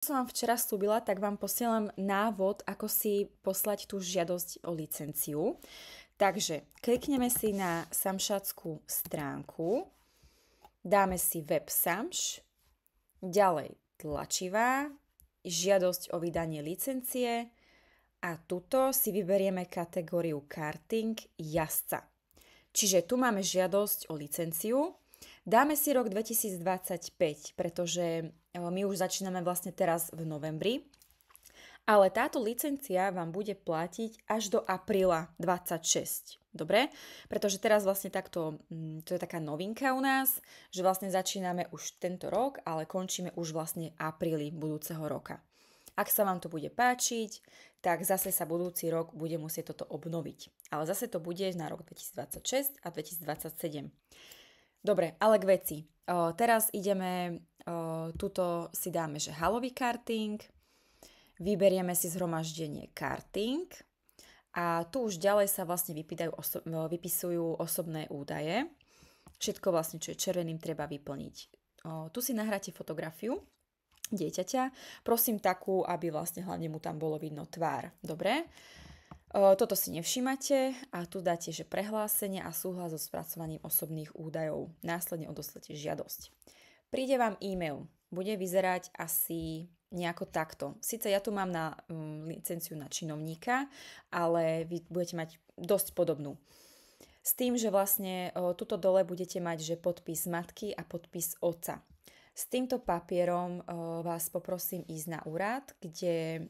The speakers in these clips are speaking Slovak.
Som vám včera slúbila, tak vám posielam návod, ako si poslať tú žiadosť o licenciu. Takže klikneme si na samšatskú stránku, dáme si web Samš, ďalej tlačivá, žiadosť o vydanie licencie a tuto si vyberieme kategóriu karting jazdca. Čiže tu máme žiadosť o licenciu. Dáme si rok 2025, pretože my už začíname vlastne teraz v novembri, ale táto licencia vám bude platiť až do apríla 26. Dobre? Pretože teraz vlastne takto, to je taká novinka u nás, že vlastne začíname už tento rok, ale končíme už vlastne apríli budúceho roka. Ak sa vám to bude páčiť, tak zase sa budúci rok bude musieť toto obnoviť. Ale zase to bude na rok 2026 a 2027. Dobre, ale k veci. Teraz ideme, tuto si dáme, že halový karting, vyberieme si zhromaždenie karting a tu už ďalej sa vlastne vypisujú osobné údaje. Všetko vlastne, čo je červeným, treba vyplniť. Tu si nahráte fotografiu dieťaťa. Prosím takú, aby vlastne hlavne mu tam bolo vidno tvár. Dobre? Toto si nevšímate a tu dáte, že prehlásenie a súhlas so spracovaním osobných údajov. Následne odošlete žiadosť. Príde vám e-mail. Bude vyzerať asi nejako takto. Sice ja tu mám na licenciu na činovníka, ale vy budete mať dosť podobnú. S tým, že vlastne tuto dole budete mať, že podpis matky a podpis otca. S týmto papierom vás poprosím ísť na úrad, kde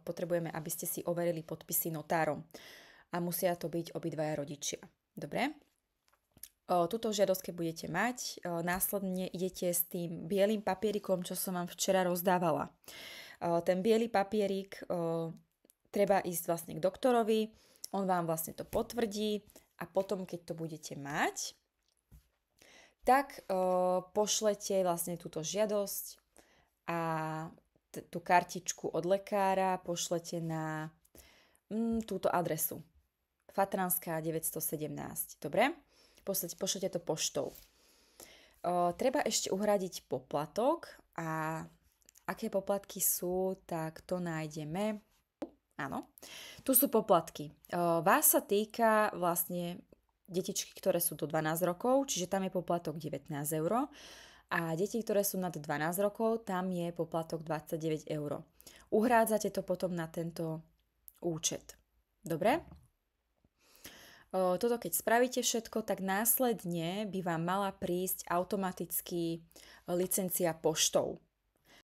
potrebujeme, aby ste si overili podpisy notárom. A musia to byť obidvaja rodičia. Dobre? Tuto žiadosť, keď budete mať, následne idete s tým bielým papierikom, čo som vám včera rozdávala. Ten biely papierik treba ísť vlastne k doktorovi, on vám vlastne to potvrdí a potom, keď to budete mať, tak pošlete vlastne túto žiadosť a tú kartičku od lekára pošlete na túto adresu. Fatranská 917. Dobre? Pošlete to poštou. Treba ešte uhradiť poplatok a aké poplatky sú, tak to nájdeme. Áno, tu sú poplatky. Vás sa týka vlastne detičky, ktoré sú do 12 rokov, čiže tam je poplatok 19 eur. A deti, ktoré sú nad 12 rokov, tam je poplatok 29 eur. Uhrádzate to potom na tento účet. Dobre? Toto keď spravíte všetko, tak následne by vám mala prísť automaticky licencia poštou.